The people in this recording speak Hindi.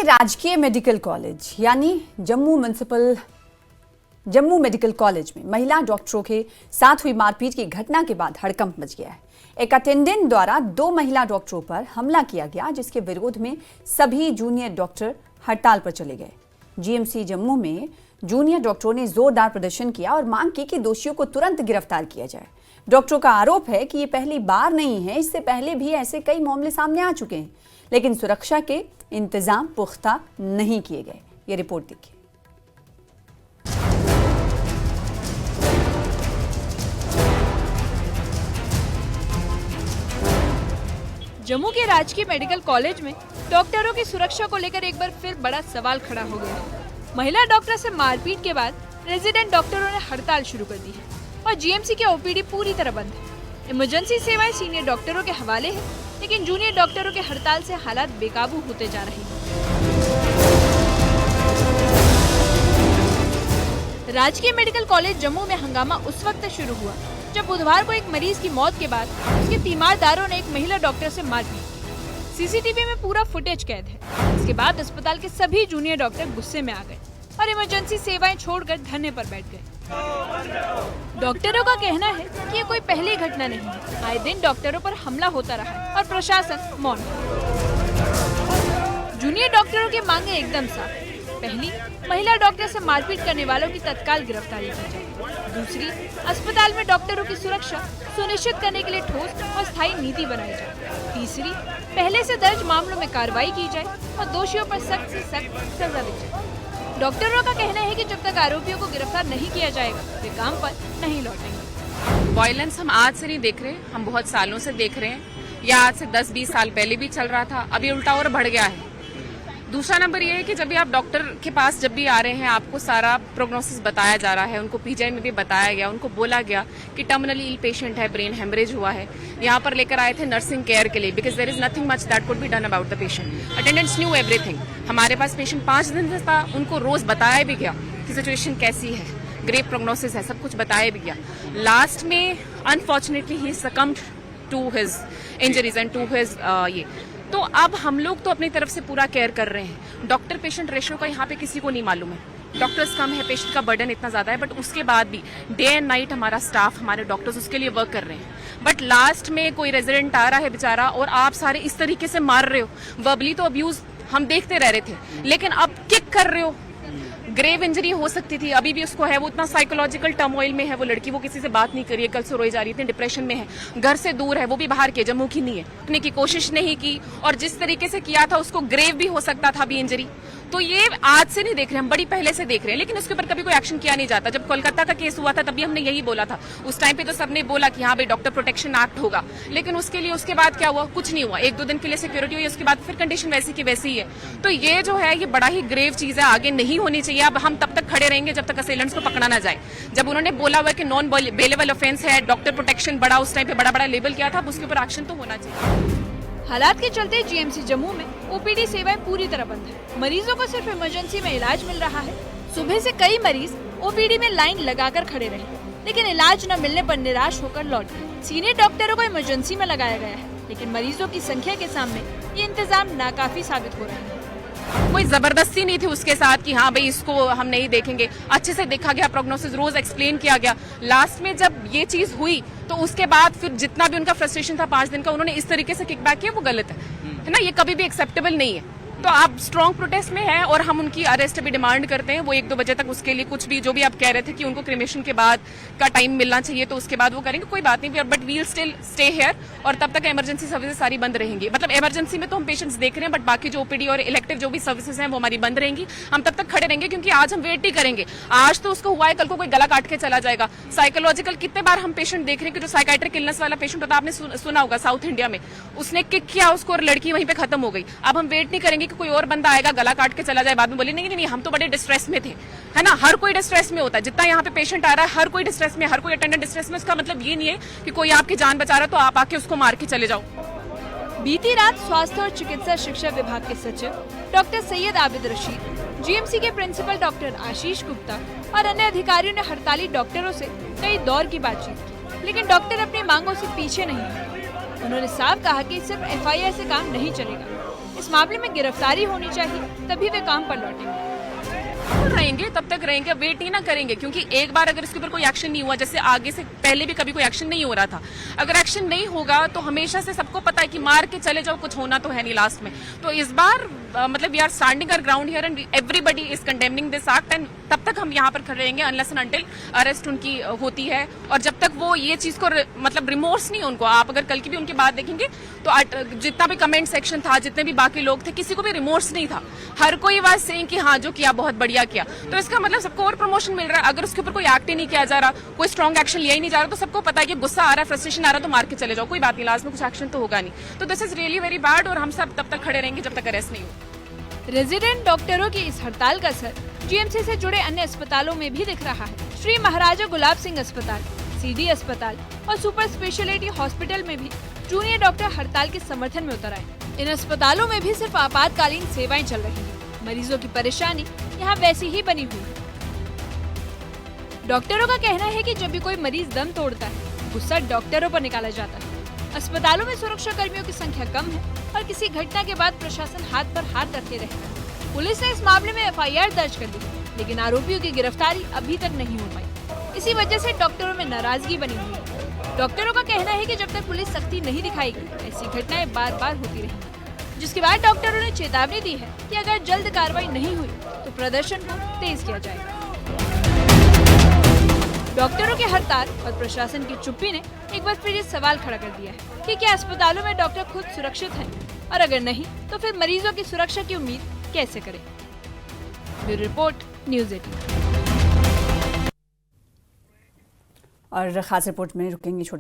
के राजकीय मेडिकल कॉलेज यानी जम्मू मेडिकल कॉलेज में महिला डॉक्टरों के साथ हुई मारपीट की घटना के बाद हड़कंप मच गया है। एक अटेंडेंट द्वारा 2 महिला डॉक्टरों पर हमला किया गया, जिसके विरोध में सभी जूनियर डॉक्टर हड़ताल पर चले गए। जीएमसी जम्मू में जूनियर डॉक्टरों ने जोरदार प्रदर्शन किया और मांग की कि दोषियों को तुरंत गिरफ्तार किया जाए। डॉक्टरों का आरोप है कि ये पहली बार नहीं है, इससे पहले भी ऐसे कई मामले सामने आ चुके हैं, लेकिन सुरक्षा के इंतजाम पुख्ता नहीं किए गए। ये रिपोर्ट देखिए। जम्मू के राजकीय मेडिकल कॉलेज में डॉक्टरों की सुरक्षा को लेकर एक बार फिर बड़ा सवाल खड़ा हो गया है। महिला डॉक्टर से मारपीट के बाद रेजिडेंट डॉक्टरों ने हड़ताल शुरू कर दी है और जीएमसी के ओपीडी पूरी तरह बंद है। इमरजेंसी सेवाएं सीनियर डॉक्टरों के हवाले है, लेकिन जूनियर डॉक्टरों के हड़ताल से हालात बेकाबू होते जा रहे हैं। राजकीय मेडिकल कॉलेज जम्मू में हंगामा उस वक्त शुरू हुआ जब बुधवार को एक मरीज की मौत के बाद उसके तीमारदारों ने एक महिला डॉक्टर से मारपीट की। सीसीटीवी में पूरा फुटेज कैद है। इसके बाद अस्पताल के सभी जूनियर डॉक्टर गुस्से में आ गए और इमरजेंसी सेवाएं छोड़कर धरने पर बैठ गए। डॉक्टरों का कहना है कि ये कोई पहली घटना नहीं है, आए दिन डॉक्टरों पर हमला होता रहा है और प्रशासन मौन है। जूनियर डॉक्टरों की मांगे एकदम साफ। पहली, महिला डॉक्टर से मारपीट करने वालों की तत्काल गिरफ्तारी की जाए। दूसरी, अस्पताल में डॉक्टरों की सुरक्षा सुनिश्चित करने के लिए ठोस और स्थायी नीति बनाई जाए। तीसरी, पहले से दर्ज मामलों में कार्रवाई की जाए और दोषियों पर सख्त से सख्त सजा दी जाए। डॉक्टरों का कहना है कि जब तक आरोपियों को गिरफ्तार नहीं किया जाएगा, वे काम पर नहीं लौटेंगे। वायलेंस हम आज से नहीं देख रहे, हम बहुत सालों से देख रहे हैं। या आज से 10-20 साल पहले भी चल रहा था, अभी उल्टा और बढ़ गया है। दूसरा नंबर ये है कि जब भी आप डॉक्टर के पास जब भी आ रहे हैं, आपको सारा प्रोग्नोसिस बताया जा रहा है। उनको पीजीआई में भी बताया गया, उनको बोला गया कि टर्मिनली इल पेशेंट है, ब्रेन हेमरेज हुआ है। यहाँ पर लेकर आए थे नर्सिंग केयर के लिए, because there is nothing much that could be done about the patient. Attendants knew everything. हमारे पास पेशेंट 5 दिन से था, उनको रोज बताया भी गया कि सिचुएशन कैसी है, ग्रेव प्रोग्नोसिस है, सब कुछ बताया भी गया। लास्ट में unfortunately he succumbed to his injuries and to his ये। तो अब हम लोग तो अपनी तरफ से पूरा केयर कर रहे हैं। डॉक्टर पेशेंट रेशियो का यहाँ पे किसी को नहीं मालूम है। डॉक्टर्स कम है, पेशेंट का बर्डन इतना ज्यादा है, बट उसके बाद भी डे एंड नाइट हमारा स्टाफ, हमारे डॉक्टर्स उसके लिए वर्क कर रहे हैं। बट लास्ट में कोई रेजिडेंट आ रहा है बेचारा और आप सारे इस तरीके से मार रहे हो। वर्बली तो अब्यूज हम देखते रह रहे थे, लेकिन अब किक कर रहे हो। ग्रेव इंजरी हो सकती थी, अभी भी उसको है। वो इतना साइकोलॉजिकल टर्मोइल में है वो लड़की, वो किसी से बात नहीं कर रही है, कल से रोई जा रही थी, डिप्रेशन में है, घर से दूर है, वो भी बाहर के जम्मू की नहीं है। करने की कोशिश नहीं की और जिस तरीके से किया था उसको ग्रेव भी हो सकता था अभी इंजरी। तो ये आज से नहीं देख रहे, हम बड़ी पहले से देख रहे हैं, लेकिन उसके ऊपर कभी कोई एक्शन किया नहीं जाता। जब कोलकाता का केस हुआ था तभी हमने यही बोला था। उस टाइम पे तो सबने बोला कि हाँ भाई डॉक्टर प्रोटेक्शन एक्ट होगा, लेकिन उसके लिए उसके बाद क्या हुआ? कुछ नहीं हुआ। 1-2 दिन के लिए सिक्योरिटी हुई, उसके बाद फिर कंडीशन वैसी की वैसी ही है। तो ये जो है ये बड़ा ही ग्रेव चीज है, आगे नहीं होनी चाहिए। अब हम तब तक खड़े रहेंगे जब तक असेलेंट्स को पकड़ा ना जाए। जब उन्होंने बोला हुआ कि नॉन बेलेबल ऑफेंस है, डॉक्टर प्रोटेक्शन बड़ा उस टाइम पे बड़ा लेबल किया था, अब उसके ऊपर एक्शन तो होना चाहिए। हालात के चलते जीएमसी जम्मू में ओपीडी सेवाएं पूरी तरह बंद है। मरीजों को सिर्फ इमरजेंसी में इलाज मिल रहा है। सुबह से कई मरीज ओपीडी में लाइन लगाकर खड़े रहे, लेकिन इलाज न मिलने पर निराश होकर लौट गए। सीनियर डॉक्टरों को इमरजेंसी में लगाया गया है, लेकिन मरीजों की संख्या के सामने ये इंतजाम नाकाफी साबित हो रहे हैं। कोई जबरदस्ती नहीं थी उसके साथ कि हाँ भाई इसको हम नहीं देखेंगे। अच्छे से देखा गया, प्रोग्नोसिस रोज एक्सप्लेन किया गया। लास्ट में जब ये चीज हुई तो उसके बाद फिर जितना भी उनका फ्रस्ट्रेशन था 5 दिन का, उन्होंने इस तरीके से किक बैक किया, वो गलत है ना। ये कभी भी एक्सेप्टेबल नहीं है। तो आप स्ट्रॉन्ग प्रोटेस्ट में हैं और हम उनकी अरेस्ट भी डिमांड करते हैं। वो 1-2 बजे तक उसके लिए कुछ भी जो भी आप कह रहे थे कि उनको क्रिमेशन के बाद का टाइम मिलना चाहिए, तो उसके बाद वो करेंगे, कोई बात नहीं। But we'll still stay here और तब तक इमरजेंसी सर्विसेज सारी बंद रहेंगी। मतलब इमरजेंसी में तो हम पेशेंट्स देख रहे हैं, बट बाकी जो ओपीडी और इलेक्टिव जो भी सर्विसेज हैं वो हमारी बंद रहेंगी। हम तब तक खड़े रहेंगे क्योंकि आज हम वेट ही करेंगे। आज तो उसको हुआ है, कल को कोई गला काट के चला जाएगा। साइकोलॉजिकल कितने बार हम पेशेंट देख रहे हैं कि जो साइकाइट्रिक इलनेस वाला पेशेंट होता है, आपने सुना होगा साउथ इंडिया में, उसने किक किया उसको और लड़की वहीं पे खत्म हो गई। अब हम वेट नहीं करेंगे कि कोई और बंदा आएगा गला काट के चला जाए, बाद में बोले नहीं हम तो बड़े डिस्ट्रेस में थे, है ना। हर कोई डिस्ट्रेस में होता है। जितना यहाँ पे पेशेंट आ रहा है हर कोई डिस्ट्रेस में, हर कोई अटेंडेंट डिस्ट्रेस में। उसका मतलब ये नहीं है कि कोई आपकी जान बचा रहा है तो आप आके उसको मार के चले जाओ। बीती रात स्वास्थ्य और चिकित्सा शिक्षा विभाग के सचिव डॉक्टर सैयद आबिद रशीद, जीएमसी के प्रिंसिपल डॉक्टर आशीष गुप्ता और अन्य अधिकारियों ने हड़ताली डॉक्टरों से कई दौर की बातचीत की, लेकिन डॉक्टर अपनी मांगों से पीछे नहीं हटे। उन्होंने साफ कहा कि सिर्फ एफआईआर से काम नहीं चलेगा। इस मामले में गिरफ्तारी होनी चाहिए, तभी वे काम पर लौटेंगे। रहेंगे तब तक रहेंगे, वेट ही ना करेंगे, क्योंकि एक बार अगर इसके ऊपर कोई एक्शन नहीं हुआ, जैसे आगे से पहले भी कभी कोई एक्शन नहीं हो रहा था, अगर एक्शन नहीं होगा तो हमेशा से सबको पता है कि मार के चले जाओ, कुछ होना तो है नहीं लास्ट में। तो इस बार मतलब we are standing our ground here and everybody is condemning this act, and तब तक हम यहाँ पर खड़े रहेंगे अनलेस एंड अनटिल अरेस्ट उनकी होती है। और जब तक वो ये चीज को मतलब रिमोर्स नहीं उनको, आप अगर कल की भी उनकी बात देखेंगे तो जितना भी कमेंट सेक्शन था, जितने भी बाकी लोग थे, किसी को भी रिमोर्स नहीं था। हर कोई बात सेइंग कि हाँ जो किया बहुत बढ़िया किया। तो इसका मतलब सबको और प्रमोशन मिल रहा है। अगर उसके ऊपर कोई एक्ट ही नहीं किया जा रहा, कोई स्ट्रॉन्ग एक्शन लिया ही नहीं जा रहा, तो सबको पता है कि गुस्सा आ रहा है, फ्रस्ट्रेशन आ रहा है, तो मार के चले जाओ, कोई बात नहीं, लास्ट में कुछ एक्शन तो होगा नहीं। तो this is really very bad, और हम सब तब तक खड़े रहेंगे जब तक अरेस्ट नहीं हो। रेजिडेंट डॉक्टरों की इस हड़ताल का असर जीएमसी से जुड़े अन्य अस्पतालों में भी दिख रहा है। श्री महाराजा गुलाब सिंह अस्पताल, सीडी अस्पताल और सुपर स्पेशलिटी हॉस्पिटल में भी जूनियर डॉक्टर हड़ताल के समर्थन में उतर आए। इन अस्पतालों में भी सिर्फ आपातकालीन सेवाएं चल रही हैं। मरीजों की परेशानी यहाँ वैसी ही बनी हुई है। डॉक्टरों का कहना है कि जब भी कोई मरीज दम तोड़ता है, गुस्सा डॉक्टरों पर निकाला जाता है। अस्पतालों में सुरक्षा कर्मियों की संख्या कम है और किसी घटना के बाद प्रशासन हाथ पर हाथ रखे रहता है। पुलिस ने इस मामले में एफआईआर दर्ज कर ली, लेकिन आरोपियों की गिरफ्तारी अभी तक नहीं हो पाई। इसी वजह से डॉक्टरों में नाराजगी बनी हुई है। डॉक्टरों का कहना है कि जब तक पुलिस सख्ती नहीं दिखाएगी, ऐसी घटनाएं बार बार होती रहेंगी। जिसके बाद डॉक्टरों ने चेतावनी दी है कि अगर जल्द कार्रवाई नहीं हुई तो प्रदर्शन को तेज किया जाएगा। डॉक्टरों के हड़ताल और प्रशासन की चुप्पी ने एक बार फिर ये सवाल खड़ा कर दिया है कि क्या अस्पतालों में डॉक्टर खुद सुरक्षित हैं, और अगर नहीं तो फिर मरीजों की सुरक्षा की उम्मीद कैसे करें। Bureau report, news 18। और खास रिपोर्ट में रुकेंगे छोटे